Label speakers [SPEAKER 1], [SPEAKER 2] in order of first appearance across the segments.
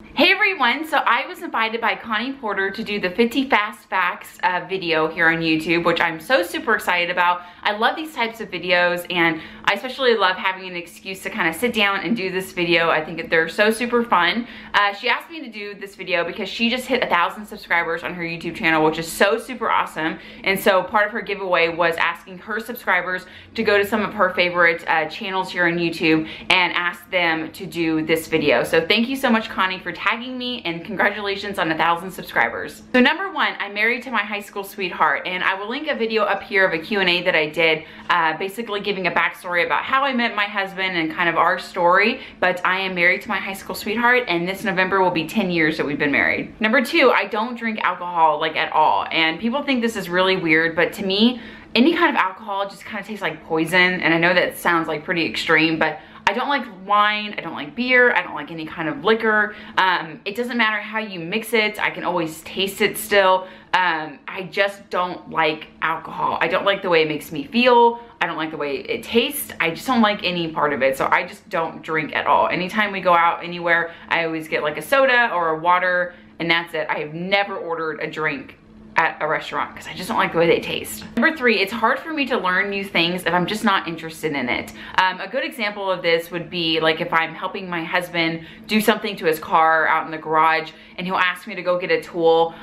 [SPEAKER 1] Hey everyone, so I was invited by Connie Porter to do the 50 Fast Facts video here on YouTube, which I'm so super excited about. I love these types of videos, and I especially love having an excuse to kind of sit down and do this video. I think that they're so super fun. She asked me to do this video because she just hit 1,000 subscribers on her YouTube channel, which is so super awesome. And so part of her giveaway was asking her subscribers to go to some of her favorite channels here on YouTube and ask them to do this video. So thank you so much, Connie, for tagging me, and congratulations on 1,000 subscribers. So number one, I'm married to my high school sweetheart, and I will link a video up here of a Q&A that I did, basically giving a backstory about how I met my husband and kind of our story. But I am married to my high school sweetheart, and this November will be 10 years that we've been married. Number two, I don't drink alcohol like at all, and people think this is really weird, but to me, any kind of alcohol just kind of tastes like poison. And I know that sounds like pretty extreme, but I don't like wine, I don't like beer, I don't like any kind of liquor. It doesn't matter how you mix it, I can always taste it still. I just don't like alcohol. I don't like the way it makes me feel. I don't like the way it tastes. I just don't like any part of it. So I just don't drink at all. Anytime we go out anywhere, I always get like a soda or a water, and that's it. I have never ordered a drink at a restaurant because I just don't like the way they taste. Number three, it's hard for me to learn new things if I'm just not interested in it. A good example of this would be like if I'm helping my husband do something to his car out in the garage and he'll ask me to go get a tool.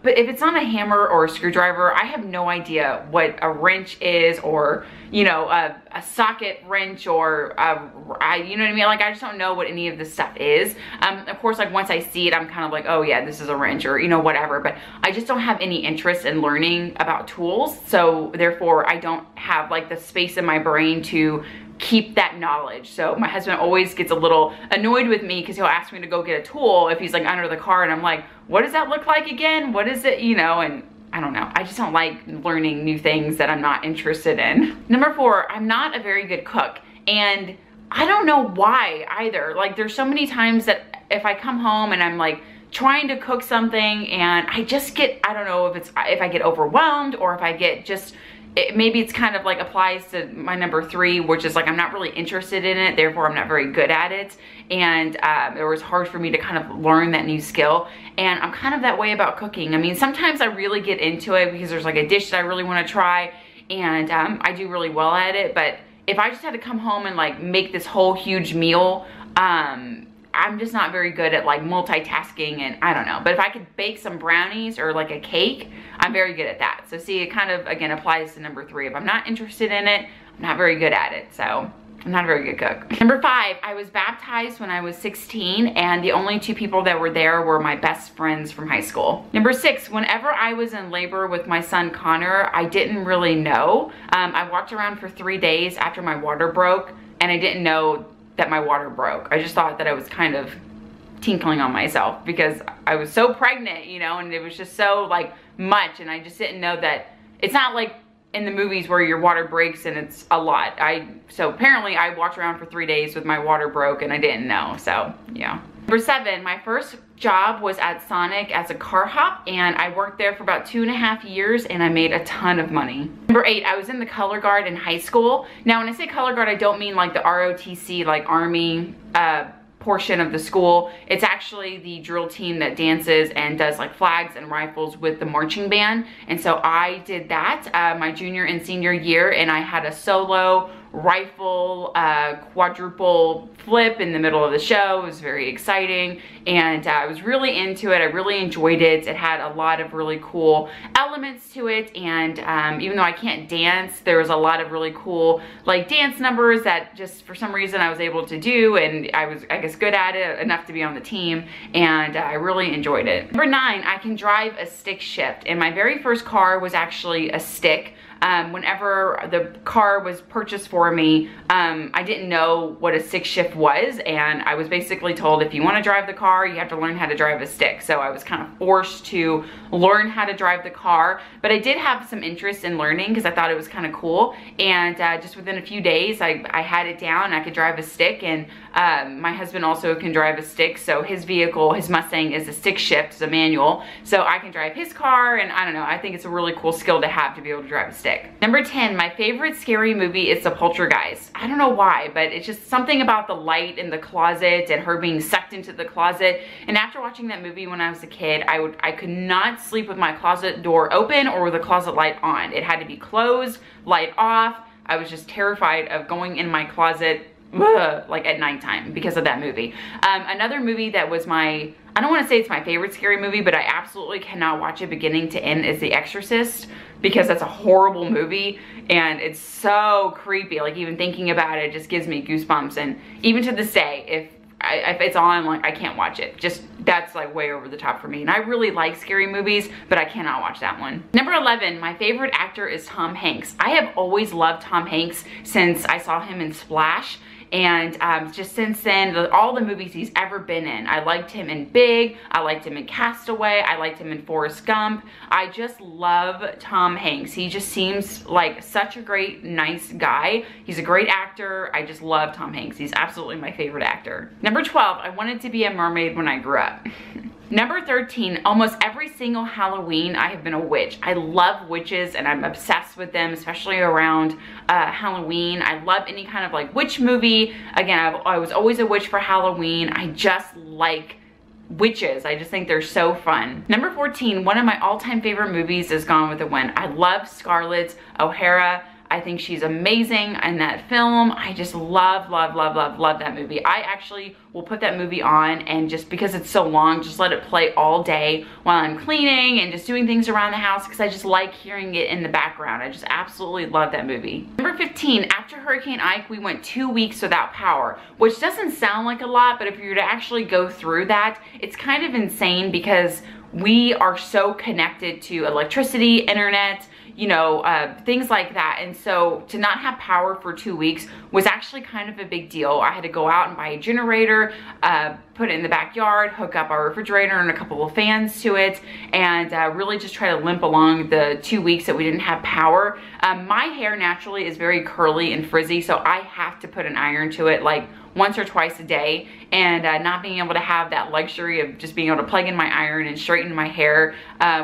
[SPEAKER 1] But if it's not a hammer or a screwdriver, I have no idea what a wrench is, or, you know, a socket wrench, or, you know what I mean? Like, I just don't know what any of this stuff is. Of course, like once I see it, I'm kind of like, oh yeah, this is a wrench, or, you know, whatever. But I just don't have any interest in learning about tools. So therefore, I don't have like the space in my brain to keep that knowledge. So my husband always gets a little annoyed with me because he'll ask me to go get a tool if he's like under the car, and I'm like, what does that look like again? What is it? You know, and I don't know. I just don't like learning new things that I'm not interested in. Number four, I'm not a very good cook, and I don't know why either. Like, there's so many times that if I come home and I'm like trying to cook something and I just get, I don't know if I get overwhelmed, or if I get just, maybe it's kind of like applies to my number three, which is like I'm not really interested in it, therefore I'm not very good at it. And it was hard for me to kind of learn that new skill. And I'm kind of that way about cooking. I mean, sometimes I really get into it because there's like a dish that I really want to try, and I do really well at it. But if I just had to come home and like make this whole huge meal, I'm just not very good at like multitasking, and I don't know. But if I could bake some brownies or like a cake, I'm very good at that. So see, it kind of, again, applies to number three. If I'm not interested in it, I'm not very good at it. So I'm not a very good cook. Number five, I was baptized when I was 16, and the only two people that were there were my best friends from high school. Number six, whenever I was in labor with my son Connor, I didn't really know. I walked around for 3 days after my water broke, and I didn't know that my water broke. I just thought that I was kind of tinkling on myself because I was so pregnant, you know, and it was just so like much, and I just didn't know that it's not like in the movies where your water breaks and it's a lot. So apparently I walked around for 3 days with my water broke and I didn't know, so yeah. Number seven, my first job was at Scenic as a car hop, and I worked there for about 2.5 years, and I made a ton of money. Number eight, I was in the color guard in high school. Now when I say color guard, I don't mean like the ROTC, like Army portion of the school. It's actually the drill team that dances and does like flags and rifles with the marching band. And so I did that my junior and senior year, and I had a solo rifle quadruple flip in the middle of the show. It was very exciting, and I was really into it. I really enjoyed it. It had a lot of really cool elements to it, and even though I can't dance, there was a lot of really cool like dance numbers that just for some reason I was able to do, and I was, I guess, good at it enough to be on the team, and I really enjoyed it. Number nine, I can drive a stick shift, and my very first car was actually a stick. Whenever the car was purchased for me, I didn't know what a stick shift was, and I was basically told if you want to drive the car, you have to learn how to drive a stick. So I was kind of forced to learn how to drive the car, but I did have some interest in learning because I thought it was kind of cool, and just within a few days I had it down. I could drive a stick, and My husband also can drive a stick, so his vehicle, his Mustang, is a stick shift, it's a manual, so I can drive his car, and I don't know, I think it's a really cool skill to have to be able to drive a stick. Number 10, my favorite scary movie is The Poltergeist. I don't know why, but it's just something about the light in the closet and her being sucked into the closet. And after watching that movie when I was a kid, I could not sleep with my closet door open or with the closet light on. It had to be closed, light off. I was just terrified of going in my closet like at nighttime because of that movie. Another movie that was I don't want to say it's my favorite scary movie, but I absolutely cannot watch it beginning to end, is The Exorcist, because that's a horrible movie and it's so creepy. Like, even thinking about it just gives me goosebumps, and even to this day, if it's on, like, I can't watch it. Just, that's like way over the top for me. And I really like scary movies, but I cannot watch that one. Number 11, my favorite actor is Tom Hanks. I have always loved Tom Hanks since I saw him in Splash. And just since then, all the movies he's ever been in. I liked him in Big, I liked him in Castaway, I liked him in Forrest Gump. I just love Tom Hanks. He just seems like such a great, nice guy. He's a great actor. I just love Tom Hanks. He's absolutely my favorite actor. Number 12, I wanted to be a mermaid when I grew up. Number 13, almost every single Halloween I have been a witch. I love witches and I'm obsessed with them, especially around Halloween. I love any kind of like witch movie. Again, I was always a witch for Halloween. I just like witches. I just think they're so fun. Number 14, one of my all-time favorite movies is Gone with the Wind. I love Scarlett O'Hara. I think she's amazing in that film. I just love that movie. I actually will put that movie on, and just because it's so long, just let it play all day while I'm cleaning and just doing things around the house, because I just like hearing it in the background. I just absolutely love that movie. Number 15, after Hurricane Ike, we went 2 weeks without power, which doesn't sound like a lot, but if you were to actually go through that, it's kind of insane because we are so connected to electricity, internet, you know, things like that. And so to not have power for 2 weeks was actually kind of a big deal. I had to go out and buy a generator, put it in the backyard, hook up our refrigerator and a couple of fans to it, and really just try to limp along the 2 weeks that we didn't have power. My hair naturally is very curly and frizzy, so I have to put an iron to it like once or twice a day, and not being able to have that luxury of just being able to plug in my iron and straighten my hair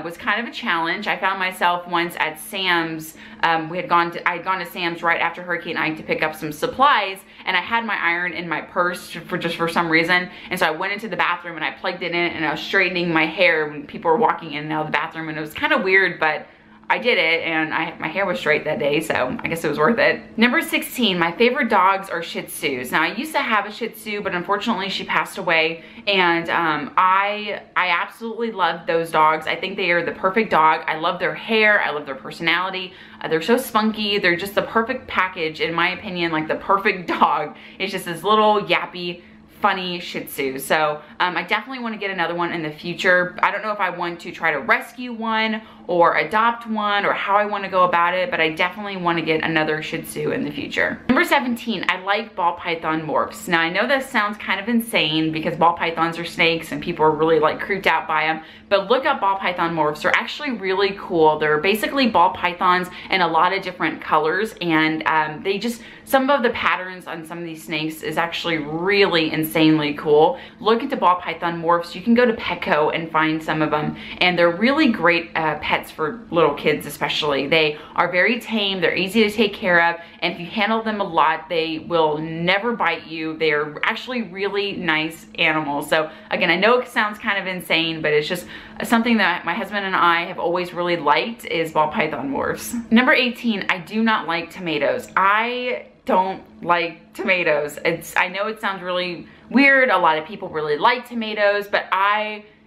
[SPEAKER 1] was kind of a challenge. I found myself once at Sam's. I had gone to Sam's right after Hurricane Ike to pick up some supplies, and I had my iron in my purse for some reason, and so I went into the bathroom and I plugged it in, and I was straightening my hair when people were walking in and out of the bathroom, and it was kind of weird, but I did it, and my hair was straight that day, so I guess it was worth it. Number 16, my favorite dogs are Shih Tzus. Now, I used to have a Shih Tzu, but unfortunately she passed away, and I absolutely love those dogs. I think they are the perfect dog. I love their hair, I love their personality. They're so spunky. They're just the perfect package, in my opinion, like the perfect dog. It's just this little yappy, funny Shih Tzu. So I definitely want to get another one in the future. I don't know if I want to try to rescue one or adopt one or how I want to go about it, but I definitely want to get another Shih Tzu in the future. Number 17, I like ball python morphs. Now, I know this sounds kind of insane because ball pythons are snakes and people are really like creeped out by them, but look up ball python morphs. They're actually really cool. They're basically ball pythons in a lot of different colors, and they just, some of the patterns on some of these snakes is actually really insanely cool. Look into ball python morphs. You can go to Petco and find some of them, and they're really great pets for little kids especially. They are very tame, they're easy to take care of, and if you handle them a lot, they will never bite you. They are actually really nice animals. So again, I know it sounds kind of insane, but it's just something that my husband and I have always really liked is ball python morphs. Number 18, I do not like tomatoes. I don't like tomatoes. I know it sounds really weird. A lot of people really like tomatoes, but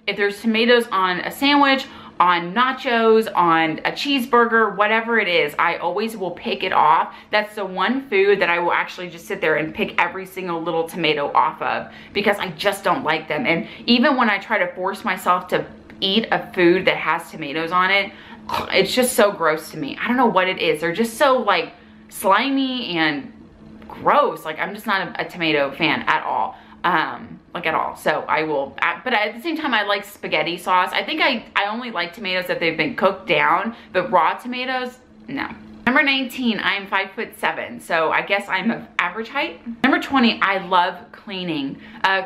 [SPEAKER 1] if there's tomatoes on a sandwich, on nachos, on a cheeseburger, whatever it is, I always will pick it off. That's the one food that I will actually just sit there and pick every single little tomato off of because I just don't like them. And even when I try to force myself to eat a food that has tomatoes on it, it's just so gross to me. I don't know what it is. They're just so like slimy and gross. Like, I'm just not a tomato fan at all. Like at all. So I will, but at the same time, I like spaghetti sauce. I think I only like tomatoes if they've been cooked down, but raw tomatoes, no. Number 19, I am 5'7", so I guess I'm of average height. Number 20, I love cleaning.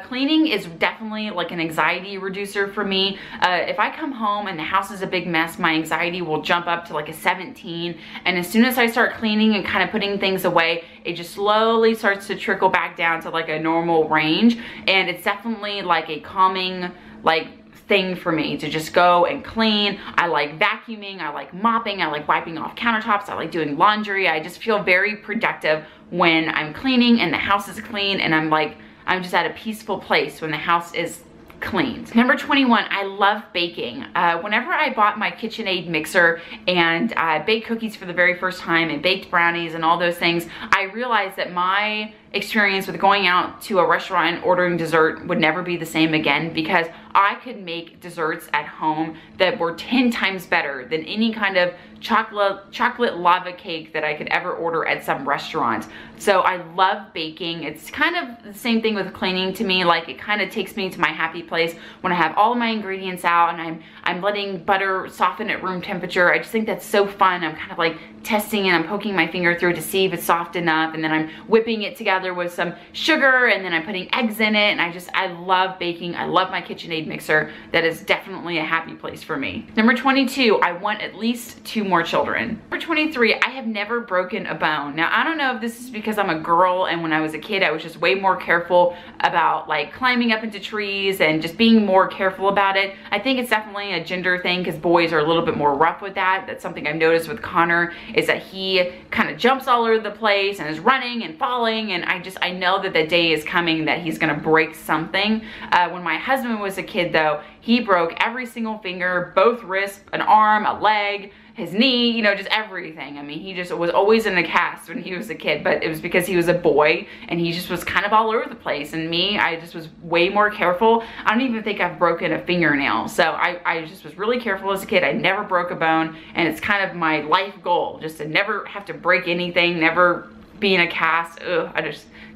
[SPEAKER 1] Cleaning is definitely like an anxiety reducer for me. If I come home and the house is a big mess, my anxiety will jump up to like a 17. And as soon as I start cleaning and kind of putting things away, it just slowly starts to trickle back down to like a normal range. And it's definitely like a calming, like, thing for me to just go and clean. I like vacuuming, I like mopping, I like wiping off countertops, I like doing laundry. I just feel very productive when I'm cleaning and the house is clean, and I'm just at a peaceful place when the house is cleaned. Number 21, I love baking. Whenever I bought my KitchenAid mixer and I baked cookies for the very first time and baked brownies and all those things, I realized that my experience with going out to a restaurant and ordering dessert would never be the same again, because I could make desserts at home that were 10 times better than any kind of chocolate lava cake that I could ever order at some restaurant. So I love baking. It's kind of the same thing with cleaning to me. Like, it kind of takes me to my happy place when I have all of my ingredients out and I'm letting butter soften at room temperature. I just think that's so fun. I'm kind of like testing and I'm poking my finger through to see if it's soft enough, and then I'm whipping it together with some sugar, and then I'm putting eggs in it, and I love baking. I love my KitchenAid mixer. That is definitely a happy place for me. Number 22, I want at least 2 more children. Number 23, I have never broken a bone. Now, I don't know if this is because I'm a girl and when I was a kid I was just way more careful about like climbing up into trees and just being more careful about it. I think it's definitely a gender thing because boys are a little bit more rough with that. That's something I've noticed with Connor, is that he kind of jumps all over the place and is running and falling, and I know that the day is coming that he's gonna break something. When my husband was a kid though, he broke every single finger, both wrists, an arm, a leg, his knee, you know, just everything. I mean, he just was always in a cast when he was a kid, but it was because he was a boy and he just was kind of all over the place. And me, I just was way more careful. I don't even think I've broken a fingernail. So I just was really careful as a kid. I never broke a bone, and it's kind of my life goal, just to never have to break anything, never be in a cast. Ugh,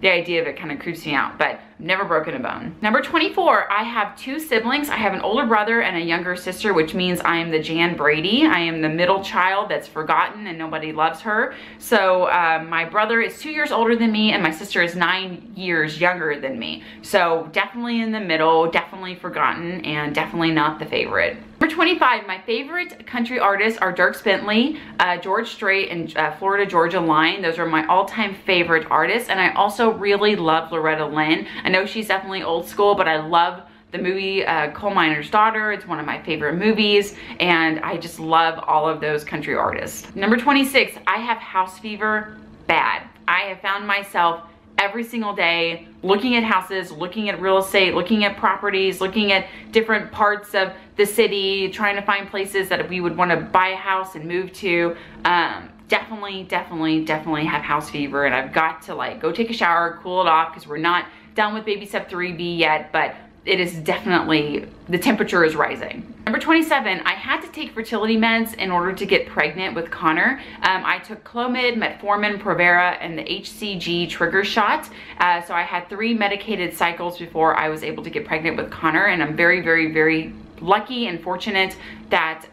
[SPEAKER 1] the idea of it kind of creeps me out, but never broken a bone. Number 24, I have 2 siblings. I have an older brother and a younger sister, which means I am the Jan Brady. I am the middle child that's forgotten and nobody loves her. So my brother is 2 years older than me and my sister is 9 years younger than me. So definitely in the middle, definitely forgotten, and definitely not the favorite. Number 25, my favorite country artists are Dierks Bentley, George Strait, and Florida Georgia Line. Those are my all-time favorite artists, and I also really love Loretta Lynn. I know she's definitely old school, but I love the movie Coal Miner's Daughter. It's one of my favorite movies, and I just love all of those country artists. Number 26, I have house fever bad. I have found myself every single day looking at houses, looking at real estate, looking at properties, looking at different parts of the city, trying to find places that we would want to buy a house and move to. Definitely have house fever, and I've got to like go take a shower, cool it off, because we're not done with baby step 3B yet, but it is definitely, the temperature is rising. Number 27, I had to take fertility meds in order to get pregnant with Connor. I took Clomid, Metformin, Provera, and the HCG trigger shot. So I had 3 medicated cycles before I was able to get pregnant with Connor, and I'm very lucky and fortunate that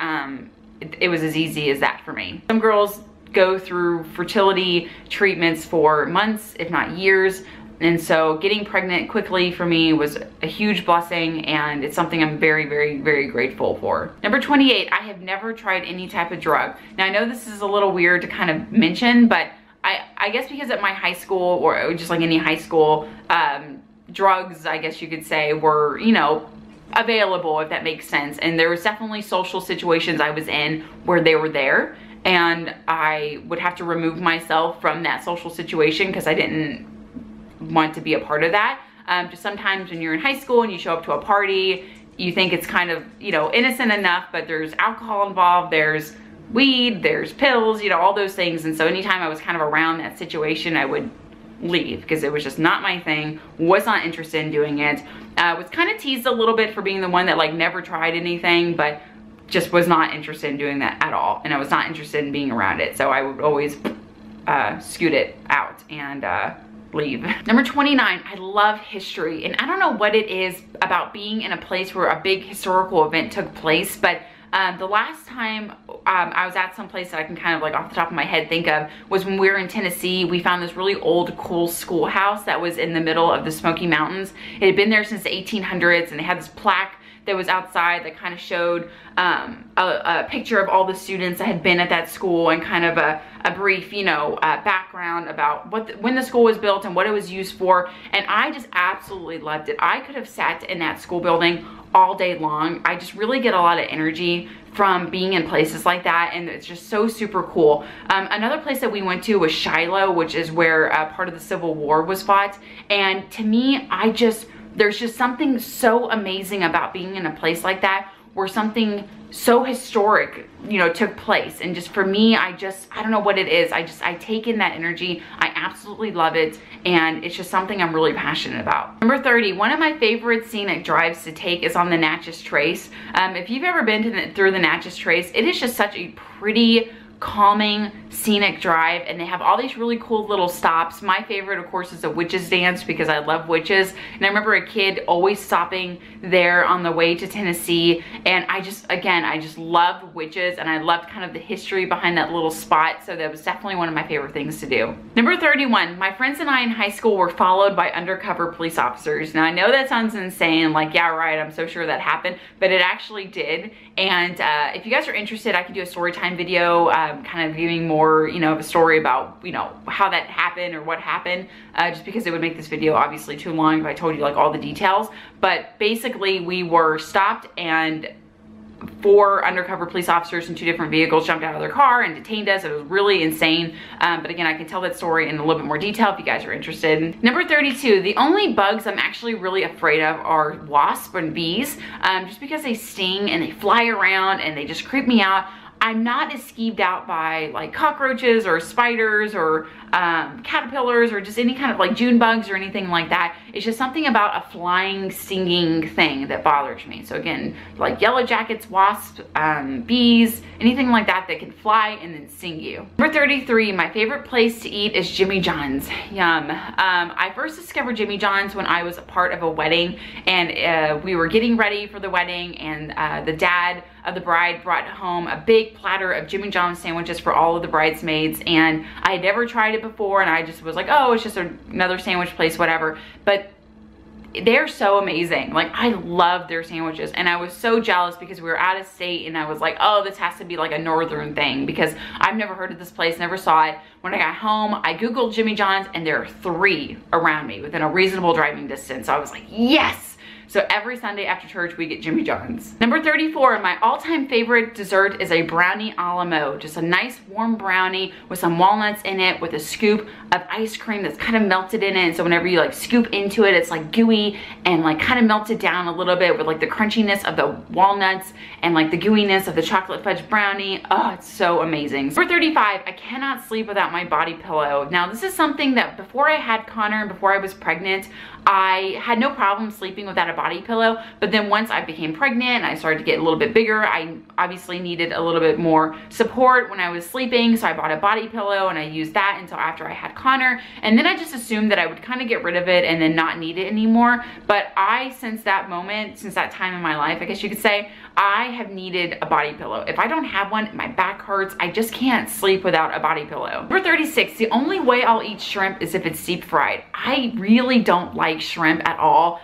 [SPEAKER 1] it was as easy as that for me. Some girls go through fertility treatments for months, if not years. And so getting pregnant quickly for me was a huge blessing, and it's something I'm very grateful for. Number 28, I have never tried any type of drug. Now I know this is a little weird to kind of mention, but I guess because at my high school, or just like any high school, drugs, I guess you could say, were, you know, available, if that makes sense. And there was definitely social situations I was in where they were there, and I would have to remove myself from that social situation because I didn't want to be a part of that. Just sometimes when you're in high school and you show up to a party, you think it's kind of, you know, innocent enough, but there's alcohol involved, there's weed, there's pills, you know, all those things. And so anytime I was kind of around that situation, I would leave because it was just not my thing, was not interested in doing it. Was kind of teased a little bit for being the one that like never tried anything, but just was not interested in doing that at all. And I was not interested in being around it. So I would always scoot it out and leave. Number 29, I love history. And I don't know what it is about being in a place where a big historical event took place, but The last time I was at some place that I can kind of like off the top of my head think of was when we were in Tennessee. We found this really old, cool schoolhouse that was in the middle of the Smoky Mountains. It had been there since the 1800s, and they had this plaque that was outside that kind of showed a picture of all the students that had been at that school, and kind of a brief, you know, background about when the school was built and what it was used for. And I just absolutely loved it. I could have sat in that school building all day long. I just really get a lot of energy from being in places like that, and it's just so super cool. Another place that we went to was Shiloh, which is where part of the Civil War was fought. And to me, there's just something so amazing about being in a place like that where something so historic, you know, took place. And just for me, I don't know what it is. I take in that energy. I absolutely love it. And it's just something I'm really passionate about. Number 30, one of my favorite scenic drives to take is on the Natchez Trace. If you've ever been through the Natchez Trace, it is just such a pretty, calming, scenic drive, and they have all these really cool little stops. My favorite, of course, is a witches dance, because I love witches, and I remember a kid always stopping there on the way to Tennessee. And I just love witches, and I loved kind of the history behind that little spot, so that was definitely one of my favorite things to do. Number 31, my friends and I in high school were followed by undercover police officers. Now I know that sounds insane, like, yeah, right, I'm so sure that happened, but it actually did. And if you guys are interested, I can do a story time video kind of giving more, you know, of a story about, you know, how that happened or what happened, just because it would make this video obviously too long if I told you like all the details. But basically we were stopped, and 4 undercover police officers in 2 different vehicles jumped out of their car and detained us. It was really insane. But again, I can tell that story in a little bit more detail if you guys are interested. Number 32, the only bugs I'm actually really afraid of are wasps and bees, just because they sting and they fly around and they just creep me out. I'm not as skeeved out by like cockroaches or spiders or caterpillars or just any kind of like June bugs or anything like that. It's just something about a flying, stinging thing that bothers me. So again, like yellow jackets, wasps, bees, anything like that that can fly and then sting you. Number 33, my favorite place to eat is Jimmy John's. Yum. I first discovered Jimmy John's when I was a part of a wedding, and we were getting ready for the wedding, and the dad of the bride brought home a big platter of Jimmy John's sandwiches for all of the bridesmaids. And I had never tried it before, and I just was like, oh, it's just another sandwich place, whatever. But they're so amazing. Like, I love their sandwiches, and I was so jealous because we were out of state, and I was like, oh, this has to be like a northern thing, because I've never heard of this place, never saw it. When I got home, I googled Jimmy John's, and there are 3 around me within a reasonable driving distance. So I was like, yes. So every Sunday after church, we get Jimmy John's. Number 34, my all-time favorite dessert is a Brownie Alamo. Just a nice warm brownie with some walnuts in it, with a scoop of ice cream that's kind of melted in it. And so whenever you like scoop into it, it's like gooey and like kind of melted down a little bit with like the crunchiness of the walnuts and like the gooiness of the chocolate fudge brownie. Oh, it's so amazing. Number 35, I cannot sleep without my body pillow. Now this is something that before I had Connor and before I was pregnant, I had no problem sleeping without a body pillow, but then once I became pregnant and I started to get a little bit bigger, I obviously needed a little bit more support when I was sleeping, so I bought a body pillow and I used that until after I had Connor, and then I just assumed that I would kind of get rid of it and then not need it anymore. But since that moment, since that time in my life, I guess you could say, I have needed a body pillow. If I don't have one, my back hurts. I just can't sleep without a body pillow. Number 36, the only way I'll eat shrimp is if it's deep fried. I really don't like shrimp at all.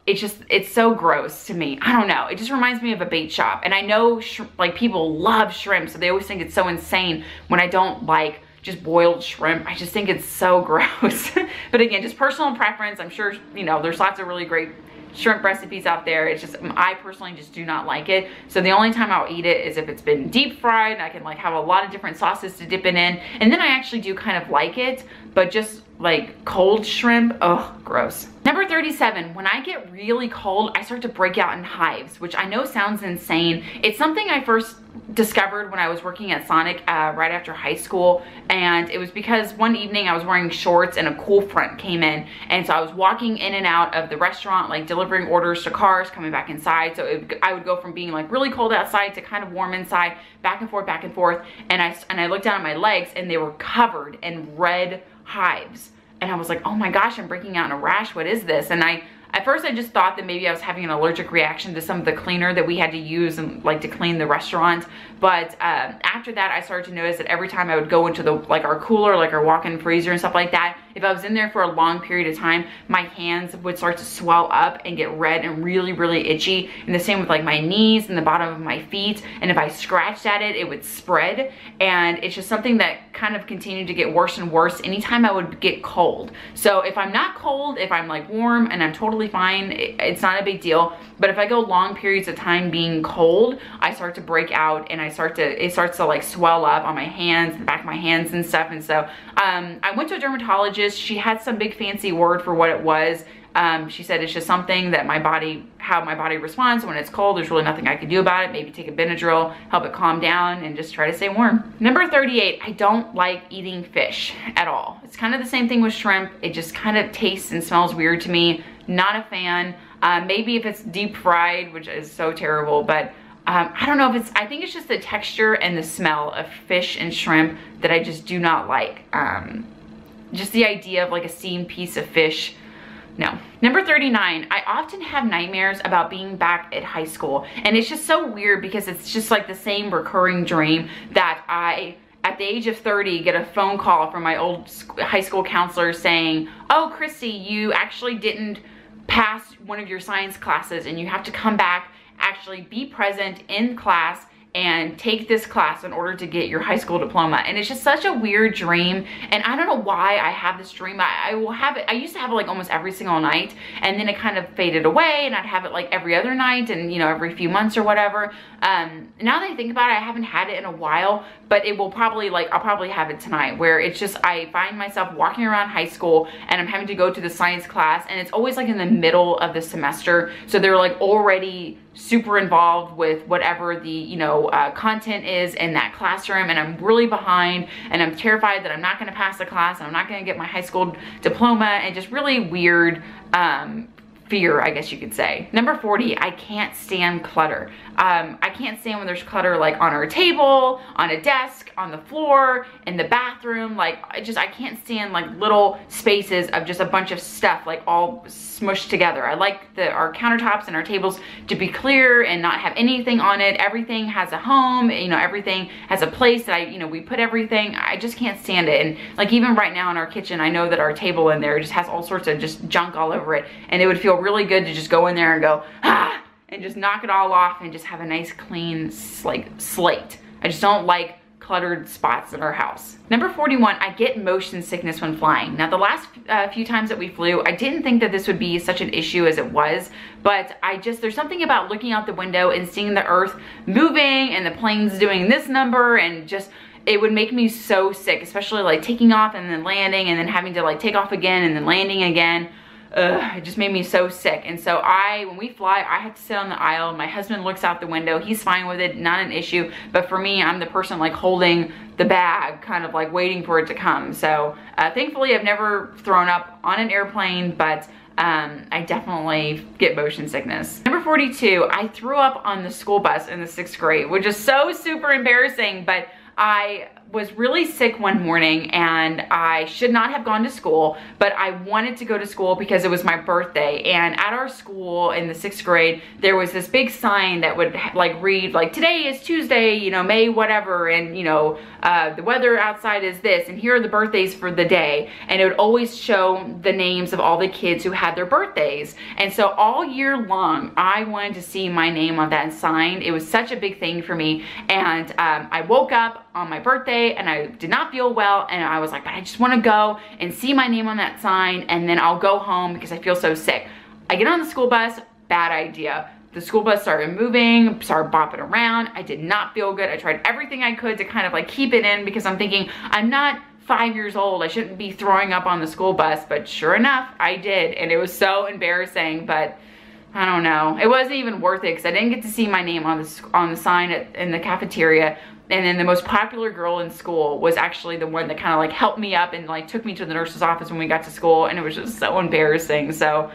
[SPEAKER 1] It's so gross to me. I don't know. It just reminds me of a bait shop. And I know like people love shrimp, so they always think it's so insane when I don't like just boiled shrimp. I just think it's so gross. But again, just personal preference. I'm sure, you know, there's lots of really great shrimp recipes out there. It's just, I personally just do not like it. So the only time I'll eat it is if it's been deep fried and I can like have a lot of different sauces to dip it in. And then I actually do kind of like it, but just like cold shrimp, oh, gross. Number 37, when I get really cold, I start to break out in hives, which I know sounds insane. It's something I first discovered when I was working at Scenic right after high school, and it was because one evening I was wearing shorts and a cool front came in, and so I was walking in and out of the restaurant, like delivering orders to cars, coming back inside. So I would go from being like really cold outside to kind of warm inside, back and forth, and I looked down at my legs and they were covered in red hives. And I was like, oh my gosh, I'm breaking out in a rash. What is this? And I at first I just thought that maybe I was having an allergic reaction to some of the cleaner that we had to use and like to clean the restaurant. But after that, I started to notice that every time I would go into the like our cooler, like our walk-in freezer and stuff like that, if I was in there for a long period of time, my hands would start to swell up and get red and really, really itchy. And the same with like my knees and the bottom of my feet. And if I scratched at it, it would spread. And it's just something that kind of continued to get worse and worse anytime I would get cold. So if I'm not cold, if I'm like warm and I'm totally fine, it's not a big deal. But if I go long periods of time being cold, I start to break out and it starts to like swell up on my hands, the back of my hands and stuff. And so I went to a dermatologist. She had some big fancy word for what it was. She said it's just something that how my body responds when it's cold. There's really nothing I can do about it. Maybe take a Benadryl, help it calm down, and just try to stay warm. Number 38, I don't like eating fish at all. It's kind of the same thing with shrimp. It just kind of tastes and smells weird to me. Not a fan. Maybe if it's deep fried, which is so terrible, but I don't know if I think it's just the texture and the smell of fish and shrimp that I just do not like. Just the idea of like a steamed piece of fish. No. Number 39, I often have nightmares about being back at high school. And it's just so weird because it's just like the same recurring dream that I, at the age of 30, get a phone call from my old high school counselor saying, oh, Kristy, you actually didn't pass one of your science classes and you have to come back, actually be present in class and take this class in order to get your high school diploma. And it's just such a weird dream. And I don't know why I have this dream. I will have it, I used to have it like almost every single night, and then it kind of faded away and I'd have it like every other night and, you know, every few months or whatever. Now that I think about it, I haven't had it in a while, but it will probably I'll probably have it tonight, where it's just, I find myself walking around high school and I'm having to go to the science class, and it's always like in the middle of the semester. So they're like already super involved with whatever the, you know, content is in that classroom, and I'm really behind and I'm terrified that I'm not going to pass the class and I'm not going to get my high school diploma, and just really weird fear, I guess you could say. Number 40, I can't stand clutter. I can't stand when there's clutter like on our table, on a desk, on the floor, in the bathroom. Like I can't stand like little spaces of just a bunch of stuff like all smushed together. I like our countertops and our tables to be clear and not have anything on it. Everything has a home, you know, everything has a place that we put everything. I just can't stand it. And like even right now in our kitchen, I know that our table in there just has all sorts of just junk all over it, and it would feel really good to just go in there and go, and just knock it all off and just have a nice clean like slate. I just don't like cluttered spots in our house. Number 41, I get motion sickness when flying. Now the last few times that we flew, I didn't think that this would be such an issue as it was, but there's something about looking out the window and seeing the earth moving and the planes doing this number, and just, it would make me so sick, especially like taking off and then landing and then having to like take off again and then landing again. It just made me so sick. And so when we fly, I have to sit on the aisle. My husband looks out the window. He's fine with it, not an issue. But for me, I'm the person like holding the bag, kind of like waiting for it to come. So thankfully, I've never thrown up on an airplane, but I definitely get motion sickness. Number 42, I threw up on the school bus in the 6th grade, which is so super embarrassing, but I was really sick one morning and I should not have gone to school, but I wanted to go to school because it was my birthday. And at our school in the 6th grade, there was this big sign that would like read like, today is Tuesday, you know, May whatever, and you know, the weather outside is this, and here are the birthdays for the day. And it would always show the names of all the kids who had their birthdays. And so all year long, I wanted to see my name on that sign. It was such a big thing for me. And I woke up on my birthday and I did not feel well, and I was like, but I just want to go and see my name on that sign, and then I'll go home because I feel so sick. I get on the school bus, bad idea. The school bus started moving, started bopping around. I did not feel good. I tried everything I could to kind of like keep it in, because I'm thinking, I'm not 5 years old. I shouldn't be throwing up on the school bus, but sure enough, I did. And it was so embarrassing, but I don't know. It wasn't even worth it because I didn't get to see my name on the sign in the cafeteria. And then the most popular girl in school was actually the one that kind of like helped me up and like took me to the nurse's office when we got to school, and it was just so embarrassing. So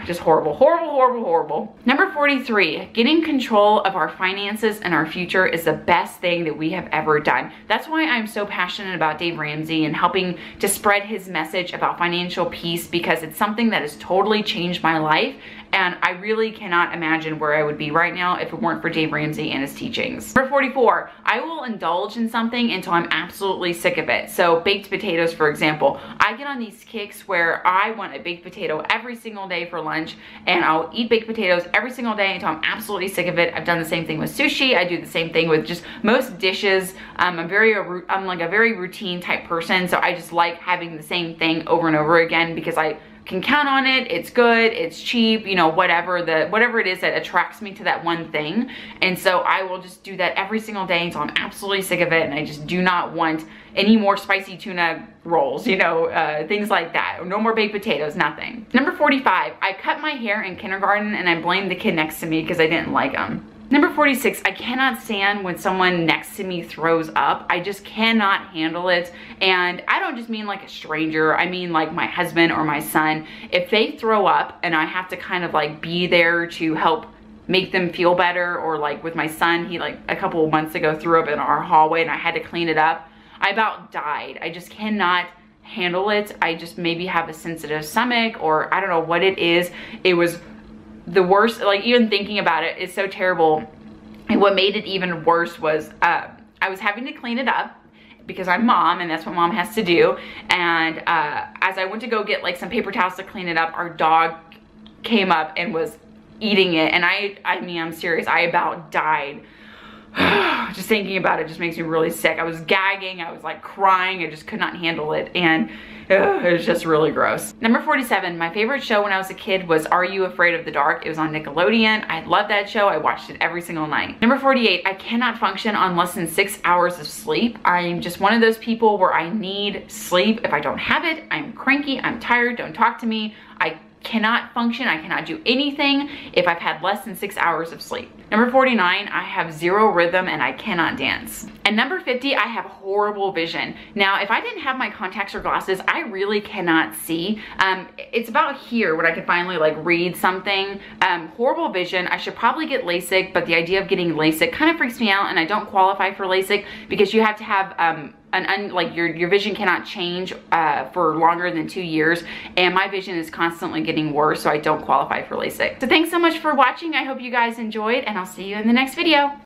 [SPEAKER 1] Just horrible, horrible, horrible, horrible. Number 43, getting control of our finances and our future is the best thing that we have ever done. That's why I'm so passionate about Dave Ramsey and helping to spread his message about financial peace, because it's something that has totally changed my life. And I really cannot imagine where I would be right now if it weren't for Dave Ramsey and his teachings. Number 44, I will indulge in something until I'm absolutely sick of it. So baked potatoes, for example. I get on these kicks where I want a baked potato every single day for lunch, and I'll eat baked potatoes every single day until I'm absolutely sick of it. I've done the same thing with sushi. I do the same thing with just most dishes. I'm like a very routine type person, so I just like having the same thing over and over again because I can count on it, it's good, it's cheap, you know, whatever it is that attracts me to that one thing. And so I will just do that every single day until I'm absolutely sick of it, and I just do not want any more spicy tuna rolls, you know, things like that. No more baked potatoes, nothing. Number 45, I cut my hair in kindergarten and I blamed the kid next to me because I didn't like him. Number 46, I cannot stand when someone next to me throws up. I just cannot handle it. And I don't just mean like a stranger, I mean like my husband or my son. If they throw up and I have to kind of like be there to help make them feel better, or like with my son, he like a couple of months ago threw up in our hallway and I had to clean it up. I about died. I just cannot handle it. I just maybe have a sensitive stomach, or I don't know what it is. It was the worst, like even thinking about it is so terrible. And what made it even worse was I was having to clean it up because I'm mom and that's what mom has to do. And as I went to go get like some paper towels to clean it up, our dog came up and was eating it. And I mean, I'm serious, I about died. Just thinking about it just makes me really sick. I was gagging, I was like crying, I just could not handle it, and it was just really gross. Number 47, my favorite show when I was a kid was Are You Afraid of the Dark? It was on Nickelodeon. I loved that show. I watched it every single night. Number 48, I cannot function on less than 6 hours of sleep. I'm just one of those people where I need sleep. If I don't have it, I'm cranky, I'm tired, don't talk to me. I cannot function, I cannot do anything if I've had less than 6 hours of sleep. Number 49, I have zero rhythm and I cannot dance. And number 50, I have horrible vision. Now, if I didn't have my contacts or glasses, I really cannot see. It's about here when I can finally like read something. Horrible vision, I should probably get LASIK, but the idea of getting LASIK kind of freaks me out, and I don't qualify for LASIK because you have to have like your vision cannot change for longer than 2 years, and my vision is constantly getting worse, so I don't qualify for LASIK. So thanks so much for watching. I hope you guys enjoyed, and I'll see you in the next video.